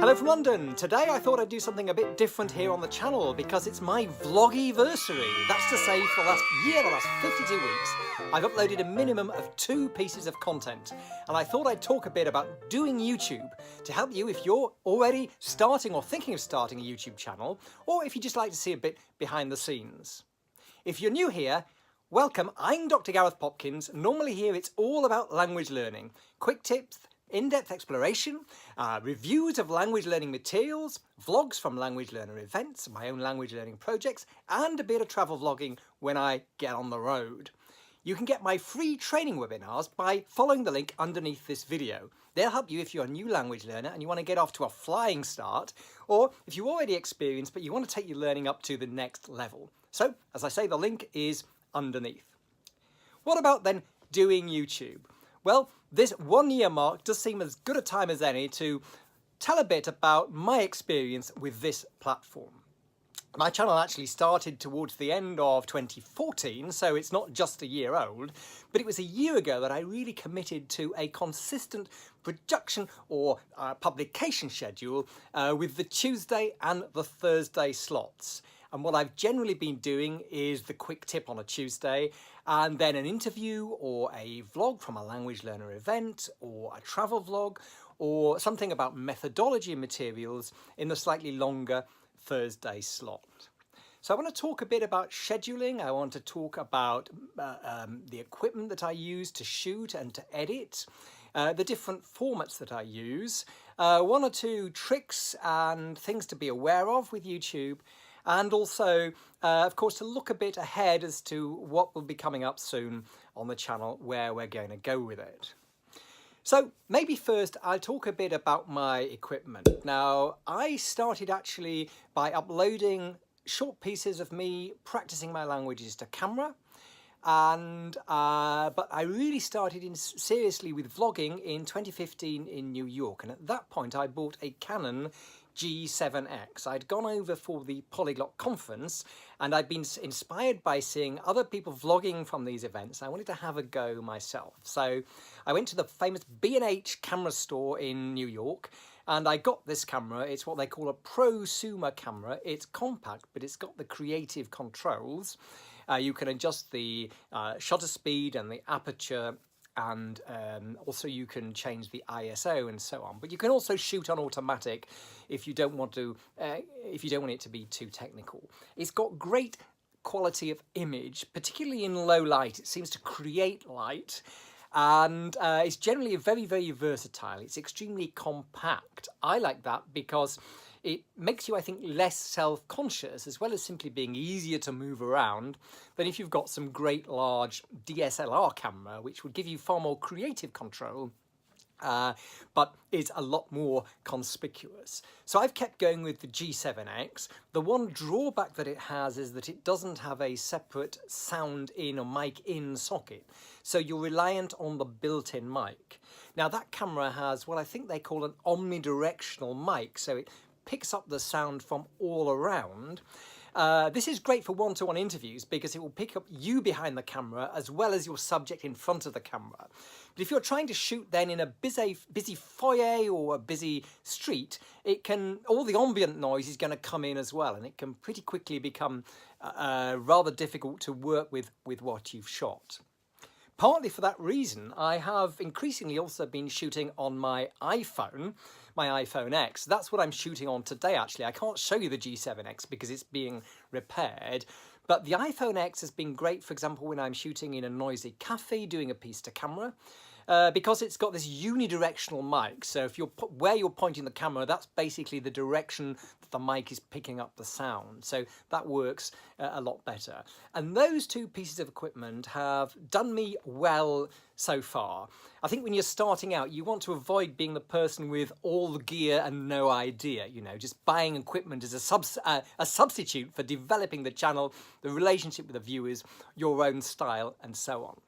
Hello from London. Today I thought I'd do something a bit different here on the channel because it's my vlog-iversary. That's to say, for the last year, the last 52 weeks, I've uploaded a minimum of 2 pieces of content. And I thought I'd talk a bit about doing YouTube to help you if you're already starting or thinking of starting a YouTube channel, or if you just like to see a bit behind the scenes. If you're new here, welcome. I'm Dr. Gareth Popkins. Normally here it's all about language learning. Quick tips, in-depth exploration, reviews of language learning materials, vlogs from language learner events, my own language learning projects, and a bit of travel vlogging when I get on the road. You can get my free training webinars by following the link underneath this video. They'll help you if you're a new language learner and you want to get off to a flying start, or if you're already experienced but you want to take your learning up to the next level. So, as I say, the link is underneath. What about then doing YouTube? Well, this 1 year mark does seem as good a time as any to tell a bit about my experience with this platform. My channel actually started towards the end of 2014, so it's not just a year old, but it was a year ago that I really committed to a consistent production or publication schedule with the Tuesday and the Thursday slots. And what I've generally been doing is the quick tip on a Tuesday, and then an interview or a vlog from a language learner event, or a travel vlog, or something about methodology and materials in the slightly longer Thursday slot. So I want to talk a bit about scheduling. I want to talk about the equipment that I use to shoot and to edit, the different formats that I use, 1 or 2 tricks and things to be aware of with YouTube, and also, of course, to look a bit ahead as to what will be coming up soon on the channel, where we're going to go with it. So maybe first I'll talk a bit about my equipment. Now, I started actually by uploading short pieces of me practicing my languages to camera, and but I really started seriously with vlogging in 2015 in New York, and at that point I bought a Canon G7X. I'd gone over for the Polyglot conference and I'd been inspired by seeing other people vlogging from these events. I wanted to have a go myself. So I went to the famous B&H camera store in New York and I got this camera. It's what they call a prosumer camera. It's compact, but it's got the creative controls. You can adjust the shutter speed and the aperture, and also you can change the ISO and so on. But you can also shoot on automatic if you don't want to, if you don't want it to be too technical. It's got great quality of image, particularly in low light. It seems to create light, and it's generally very, very versatile. It's extremely compact. I like that because it makes you, I think, less self-conscious, as well as simply being easier to move around than if you've got some great large DSLR camera, which would give you far more creative control, but is a lot more conspicuous. So I've kept going with the G7X. The one drawback that it has is that it doesn't have a separate sound in or mic in socket. So you're reliant on the built-in mic. Now that camera has what I think they call an omnidirectional mic. So it picks up the sound from all around. This is great for one-to-one interviews because it will pick up you behind the camera as well as your subject in front of the camera. But if you're trying to shoot then in a busy foyer or a busy street, it can, all the ambient noise is going to come in as well, and it can pretty quickly become rather difficult to work with what you've shot. Partly for that reason, I have increasingly also been shooting on my iPhone X. That's what I'm shooting on today, actually. I can't show you the G7X because it's being repaired, but the iPhone X has been great, for example, when I'm shooting in a noisy cafe, doing a piece to camera, because it's got this unidirectional mic. So if you're where you're pointing the camera, that's basically the direction that the mic is picking up the sound. So that works a lot better. And those 2 pieces of equipment have done me well so far. I think when you're starting out, you want to avoid being the person with all the gear and no idea, you know, just buying equipment as a substitute for developing the channel, the relationship with the viewers, your own style, and so on.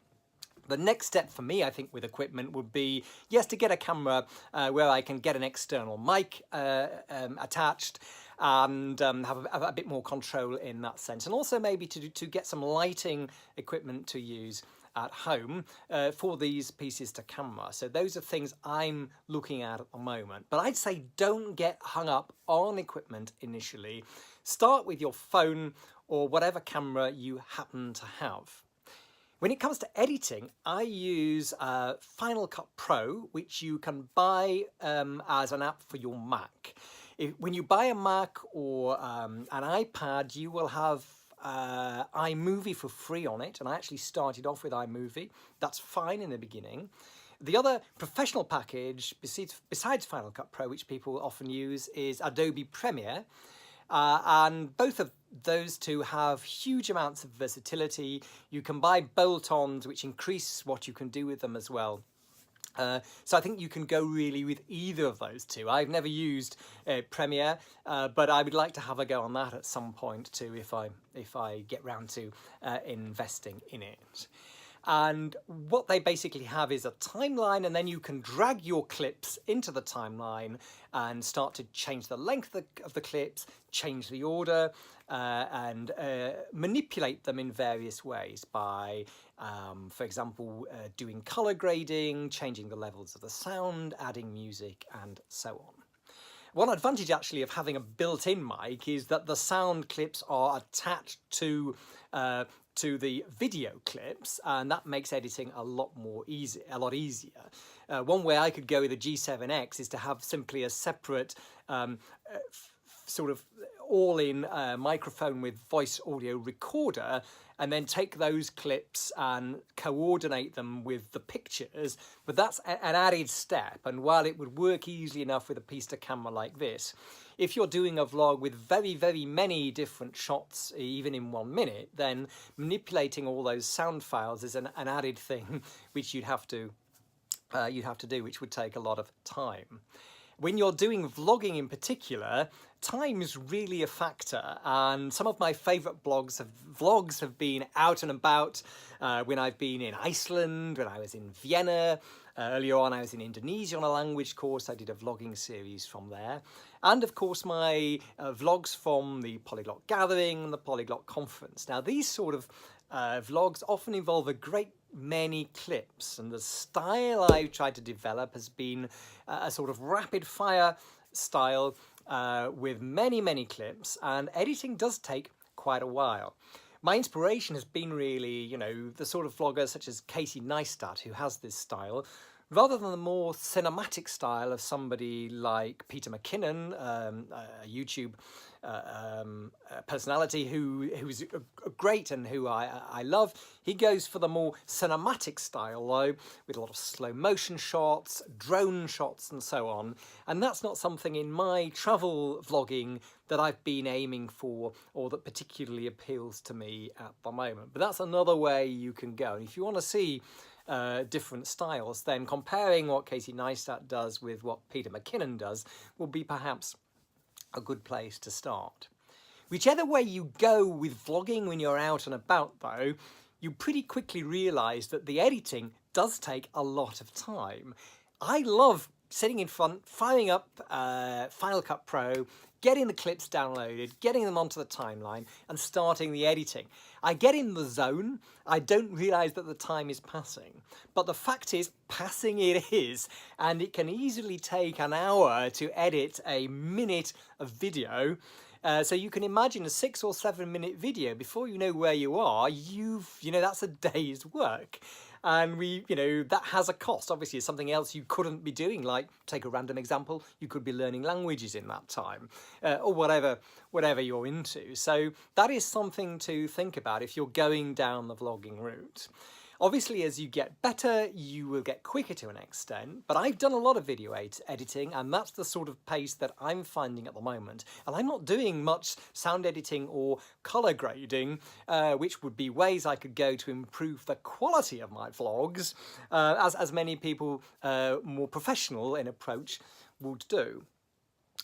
The next step for me, I think, with equipment would be, yes, to get a camera where I can get an external mic attached and have a bit more control in that sense. And also maybe to get some lighting equipment to use at home for these pieces to camera. So those are things I'm looking at the moment. But I'd say don't get hung up on equipment initially. Start with your phone or whatever camera you happen to have. When it comes to editing, I use Final Cut Pro, which you can buy as an app for your Mac. When you buy a Mac or an iPad, you will have iMovie for free on it, and I actually started off with iMovie. That's fine in the beginning. The other professional package, besides Final Cut Pro, which people often use, is Adobe Premiere. And both of those two have huge amounts of versatility. You can buy bolt-ons, which increase what you can do with them as well. So I think you can go really with either of those two. I've never used Premiere, but I would like to have a go on that at some point too if I get round to investing in it. And what they basically have is a timeline, and then you can drag your clips into the timeline and start to change the length of the clips, change the order, and manipulate them in various ways by, for example, doing color grading, changing the levels of the sound, adding music, and so on. One advantage actually of having a built-in mic is that the sound clips are attached to the video clips, and that makes editing a lot easier. One way I could go with a G7X is to have simply a separate sort of all-in microphone with voice audio recorder, and then take those clips and coordinate them with the pictures. But that's an added step, and while it would work easily enough with a piece to camera like this, if you're doing a vlog with very, very many different shots, even in 1 minute, then manipulating all those sound files is an added thing which you'd have to do, which would take a lot of time. When you're doing vlogging in particular, time is really a factor, and some of my favourite vlogs have been out and about when I've been in Iceland, when I was in Vienna. Earlier on I was in Indonesia on a language course. I did a vlogging series from there. And of course my vlogs from the Polyglot Gathering and the Polyglot Conference. Now these sort of vlogs often involve a great many clips, and the style I've tried to develop has been a sort of rapid fire style with many clips, and editing does take quite a while. My inspiration has been really, you know, the sort of vloggers such as Casey Neistat, who has this style, rather than the more cinematic style of somebody like Peter McKinnon, a YouTube personality who's great and who I love. He goes for the more cinematic style though, with a lot of slow motion shots, drone shots and so on. And that's not something in my travel vlogging that I've been aiming for or that particularly appeals to me at the moment. But that's another way you can go. And if you want to see different styles, then comparing what Casey Neistat does with what Peter McKinnon does will be perhaps a good place to start. Whichever way you go with vlogging when you're out and about though, you pretty quickly realise that the editing does take a lot of time. I love sitting in front, firing up Final Cut Pro, getting the clips downloaded, getting them onto the timeline and starting the editing. I get in the zone, I don't realise that the time is passing. But the fact is, passing it is, and it can easily take an hour to edit a minute of video. So you can imagine a 6 or 7 minute video, before you know where you are, that's a day's work. And that has a cost. Obviously, it's something else you couldn't be doing, like, take a random example, you could be learning languages in that time, or whatever you're into. So that is something to think about if you're going down the vlogging route. Obviously, as you get better, you will get quicker to an extent, but I've done a lot of video editing, and that's the sort of pace that I'm finding at the moment. And I'm not doing much sound editing or color grading, which would be ways I could go to improve the quality of my vlogs, as many people more professional in approach would do.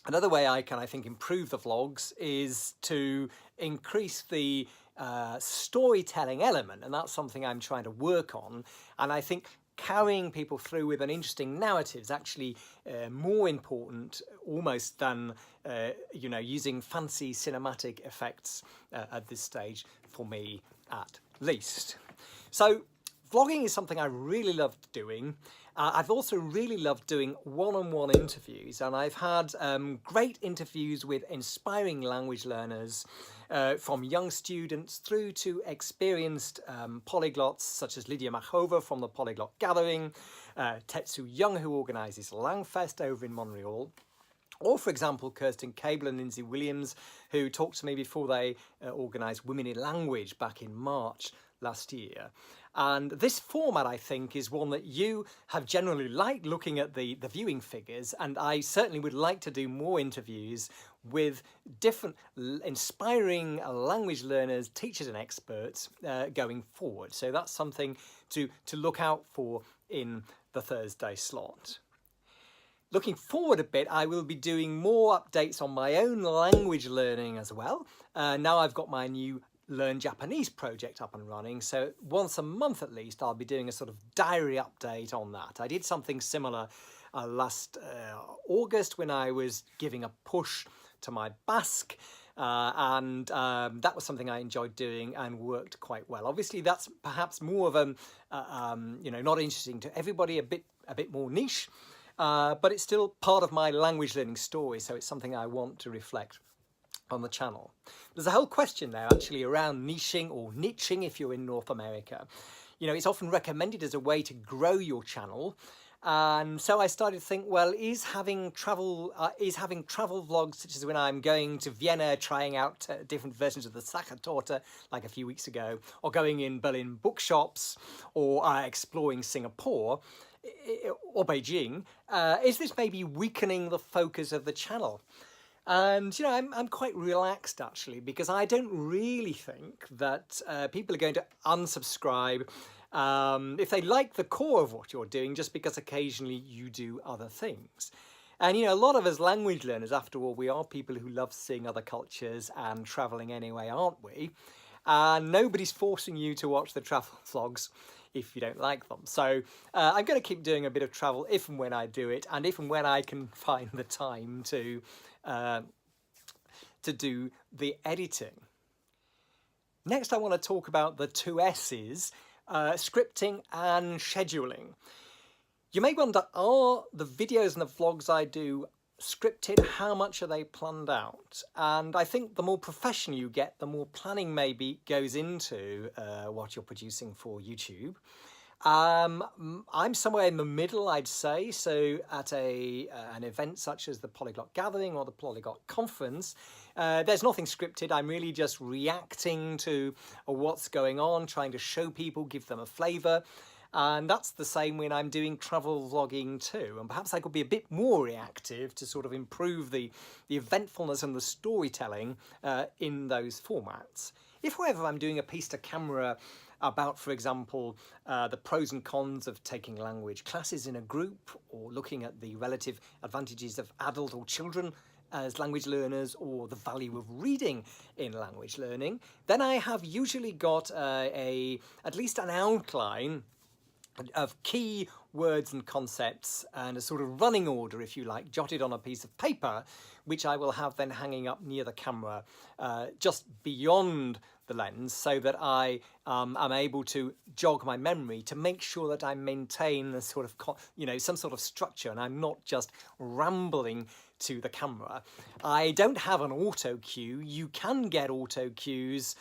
Another way I can, I think, improve the vlogs is to increase the storytelling element, and that's something I'm trying to work on. And I think carrying people through with an interesting narrative is actually more important almost than using fancy cinematic effects at this stage, for me at least. So Vlogging is something I really loved doing. I've also really loved doing one-on-one interviews, and I've had great interviews with inspiring language learners, from young students through to experienced polyglots such as Lydia Machova from the Polyglot Gathering, Tetsu Young, who organises Langfest over in Montreal, or, for example, Kirsten Cable and Lindsay Williams, who talked to me before they organised Women in Language back in March last year. And this format, I think, is one that you have generally liked looking at the viewing figures, and I certainly would like to do more interviews with different inspiring language learners, teachers and experts going forward. So that's something to look out for in the Thursday slot. Looking forward a bit, I will be doing more updates on my own language learning as well. Now I've got my new Learn Japanese project up and running, so once a month at least I'll be doing a sort of diary update on that. I did something similar last August when I was giving a push to my Basque, and that was something I enjoyed doing and worked quite well. Obviously that's perhaps more of a you know, not interesting to everybody, a bit more niche, but it's still part of my language learning story, so it's something I want to reflect on the channel. There's a whole question now actually around niching, or niching if you're in North America. You know, it's often recommended as a way to grow your channel, and so I started to think, well, is having travel vlogs, such as when I'm going to Vienna trying out different versions of the Sachertorte like a few weeks ago, or going in Berlin bookshops, or exploring Singapore or Beijing, is this maybe weakening the focus of the channel? And, you know, I'm quite relaxed actually, because I don't really think that people are going to unsubscribe if they like the core of what you're doing, just because occasionally you do other things. And, you know, a lot of us language learners, after all, we are people who love seeing other cultures and travelling anyway, aren't we? And nobody's forcing you to watch the travel vlogs if you don't like them. So I'm going to keep doing a bit of travel if and when I do it, and if and when I can find the time to do the editing. Next, I want to talk about the two S's, scripting and scheduling. You may wonder, are the videos and the vlogs I do scripted? How much are they planned out? And I think the more professional you get, the more planning maybe goes into what you're producing for YouTube. I'm somewhere in the middle, I'd say. So at an event such as the Polyglot Gathering or the Polyglot Conference, there's nothing scripted. I'm really just reacting to what's going on, trying to show people, give them a flavour. And that's the same when I'm doing travel vlogging too. And perhaps I could be a bit more reactive to sort of improve the eventfulness and the storytelling in those formats. If, however, I'm doing a piece to camera about, for example, the pros and cons of taking language classes in a group, or looking at the relative advantages of adult or children as language learners, or the value of reading in language learning, then I have usually got at least an outline of key words and concepts, and a sort of running order, if you like, jotted on a piece of paper, which I will have then hanging up near the camera, just beyond the lens, so that I am able to jog my memory to make sure that I maintain a sort of, you know, some sort of structure, and I'm not just rambling to the camera. I don't have an auto cue. You can get auto cues,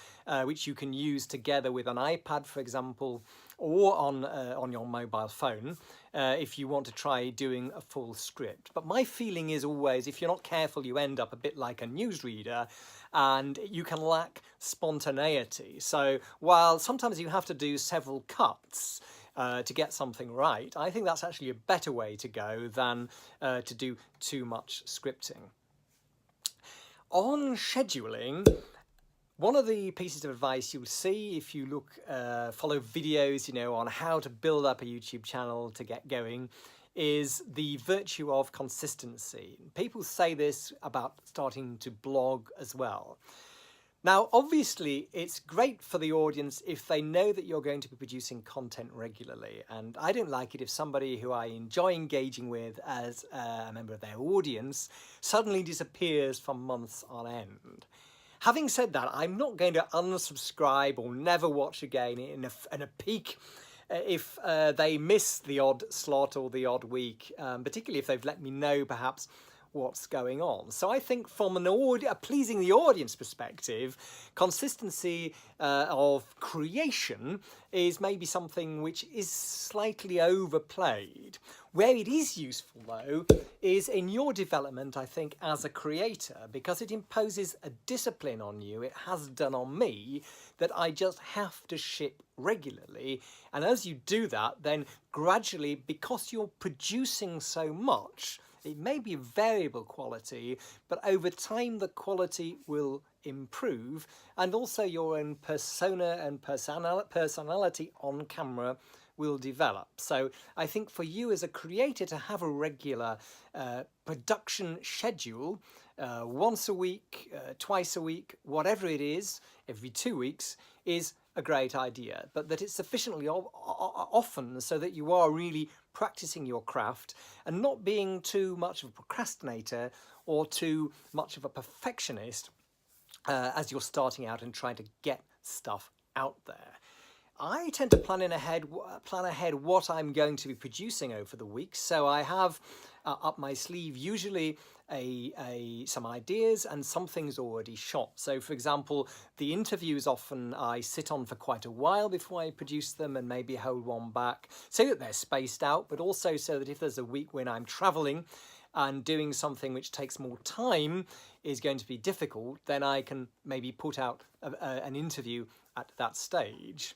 which you can use together with an iPad, for example, or on your mobile phone, if you want to try doing a full script. But my feeling is always, if you're not careful, you end up a bit like a newsreader, and you can lack spontaneity. So while sometimes you have to do several cuts to get something right, I think that's actually a better way to go than to do too much scripting. On scheduling, one of the pieces of advice you'll see if you look, follow videos, you know, on how to build up a YouTube channel to get going, is the virtue of consistency. People say this about starting to blog as well. Now, obviously, it's great for the audience if they know that you're going to be producing content regularly. And I don't like it if somebody who I enjoy engaging with as a member of their audience suddenly disappears for months on end. Having said that, I'm not going to unsubscribe or never watch again in a peak if they miss the odd slot or the odd week, particularly if they've let me know perhaps what's going on. So I think from a pleasing the audience perspective, consistency of creation is maybe something which is slightly overplayed. Where it is useful though is in your development, I think, as a creator, because it imposes a discipline on you, it has done on me, that I just have to ship regularly. And as you do that, then gradually, because you're producing so much, it may be variable quality, but over time the quality will improve, and also your own persona and personality on camera will develop. So I think for you as a creator to have a regular production schedule, once a week, twice a week, whatever it is, every 2 weeks, is a great idea, but that it's sufficiently often so that you are really practicing your craft and not being too much of a procrastinator or too much of a perfectionist as you're starting out and trying to get stuff out there. I tend to plan ahead what I'm going to be producing over the week, so I have up my sleeve usually some ideas and some things already shot. So for example, the interviews often I sit on for quite a while before I produce them and maybe hold one back so that they're spaced out, but also so that if there's a week when I'm traveling and doing something which takes more time is going to be difficult, then I can maybe put out an interview at that stage.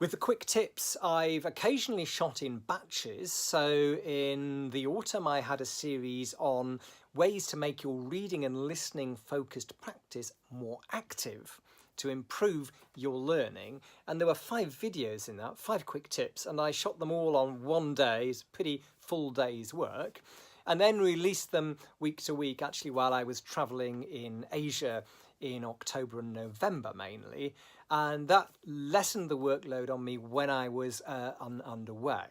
With the quick tips, I've occasionally shot in batches. So in the autumn, I had a series on ways to make your reading and listening focused practice more active to improve your learning. And there were 5 videos in that, 5 quick tips, and I shot them all on one day. It's a pretty full day's work. And then released them week to week, actually, while I was traveling in Asia in October and November mainly, and that lessened the workload on me when I was underway.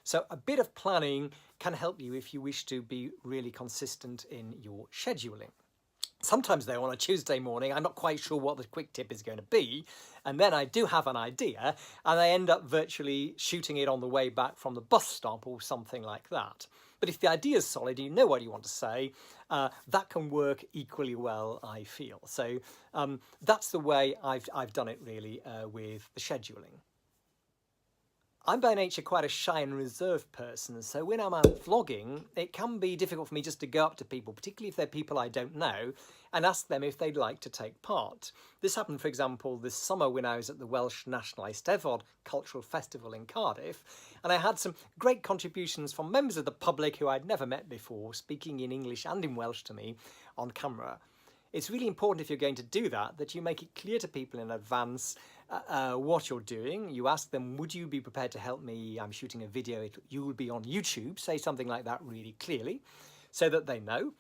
So a bit of planning can help you if you wish to be really consistent in your scheduling. Sometimes though, on a Tuesday morning, I'm not quite sure what the quick tip is going to be, and then I do have an idea, and I end up virtually shooting it on the way back from the bus stop or something like that. But if the idea is solid, you know what you want to say, that can work equally well, I feel. So that's the way I've done it really with the scheduling. I'm by nature quite a shy and reserved person, so when I'm out vlogging, it can be difficult for me just to go up to people, particularly if they're people I don't know, and ask them if they'd like to take part. This happened, for example, this summer when I was at the Welsh National Eisteddfod Cultural Festival in Cardiff, and I had some great contributions from members of the public who I'd never met before, speaking in English and in Welsh to me on camera. It's really important if you're going to do that you make it clear to people in advance what you're doing. You ask them, would you be prepared to help me? I'm shooting a video, you will be on YouTube. Say something like that really clearly so that they know.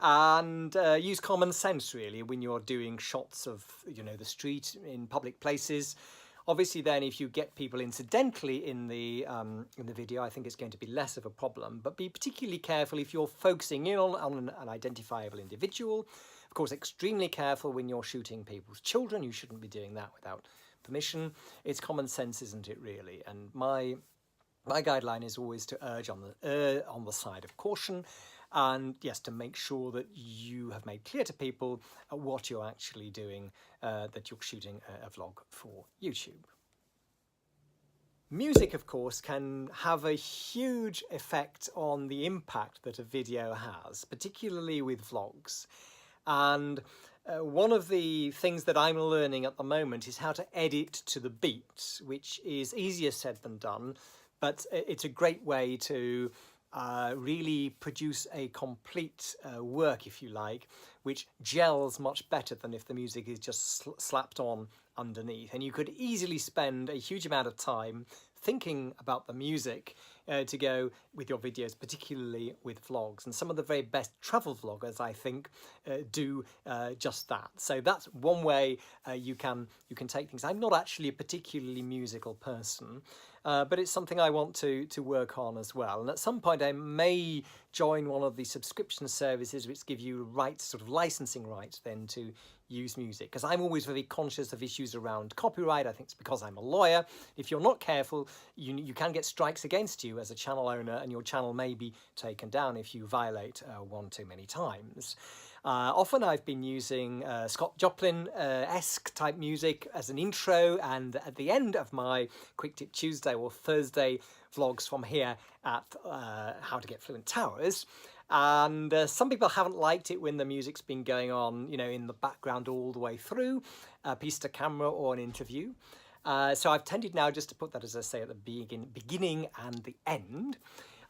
And use common sense really when you're doing shots of, you know, the street in public places. Obviously then if you get people incidentally in the video, I think it's going to be less of a problem, but be particularly careful if you're focusing in on an identifiable individual. Of course, extremely careful when you're shooting people's children. You shouldn't be doing that without permission. It's common sense, isn't it, really? And my guideline is always to urge on the side of caution, and yes, to make sure that you have made clear to people what you're actually doing, that you're shooting a vlog for YouTube. Music, of course, can have a huge effect on the impact that a video has, particularly with vlogs. And one of the things that I'm learning at the moment is how to edit to the beat, which is easier said than done, but it's a great way to really produce a complete work, if you like, which gels much better than if the music is just slapped on underneath. And you could easily spend a huge amount of time thinking about the music to go with your videos, particularly with vlogs. And some of the very best travel vloggers, I think, do just that. So that's one way you can take things. I'm not actually a particularly musical person, but it's something I want to work on as well. And at some point I may join one of the subscription services which give you rights, sort of licensing rights then to use music, because I'm always very conscious of issues around copyright. I think it's because I'm a lawyer. If you're not careful, you can get strikes against you as a channel owner, and your channel may be taken down if you violate one too many times. Often I've been using Scott Joplin-esque type music as an intro, and at the end of my Quick Tip Tuesday or Thursday vlogs from here at How to Get Fluent Towers. And some people haven't liked it when the music's been going on, you know, in the background all the way through, a piece to camera or an interview. So I've tended now just to put that, as I say, at the beginning and the end.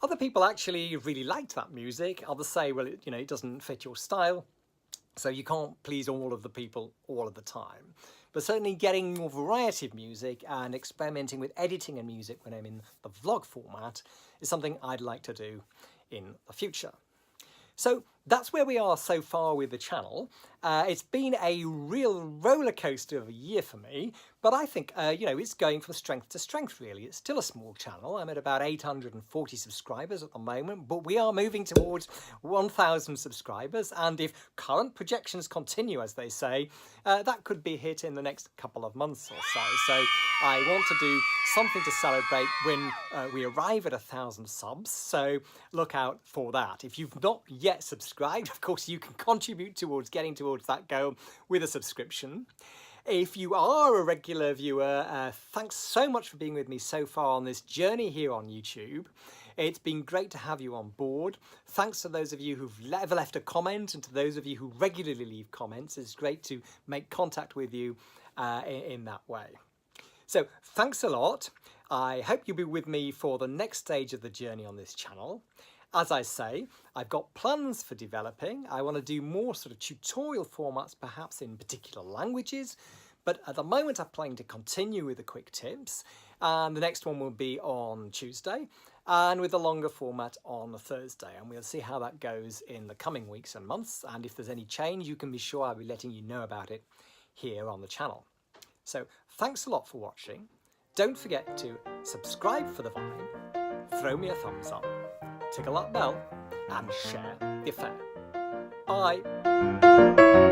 Other people actually really liked that music. Others say, well, it doesn't fit your style. So you can't please all of the people all of the time. But certainly getting more variety of music and experimenting with editing and music when I'm in the vlog format is something I'd like to do in the future. So that's where we are so far with the channel. It's been a real roller coaster of a year for me, but I think, it's going from strength to strength, really. It's still a small channel. I'm at about 840 subscribers at the moment, but we are moving towards 1,000 subscribers. And if current projections continue, as they say, that could be hit in the next couple of months or so. So I want to do something to celebrate when we arrive at 1,000 subs. So look out for that. If you've not yet subscribed, of course, you can contribute towards getting towards that goal with a subscription. If you are a regular viewer, thanks so much for being with me so far on this journey here on YouTube. It's been great to have you on board. Thanks to those of you who've ever left a comment, and to those of you who regularly leave comments. It's great to make contact with you in that way. So thanks a lot. I hope you'll be with me for the next stage of the journey on this channel. As I say, I've got plans for developing. I want to do more sort of tutorial formats, perhaps in particular languages, but at the moment I'm planning to continue with the quick tips, and the next one will be on Tuesday, and with a longer format on Thursday, and we'll see how that goes in the coming weeks and months, and if there's any change, you can be sure I'll be letting you know about it here on the channel. So thanks a lot for watching. Don't forget to subscribe for the Vine, throw me a thumbs up, tickle that bell, and share the affair. Bye!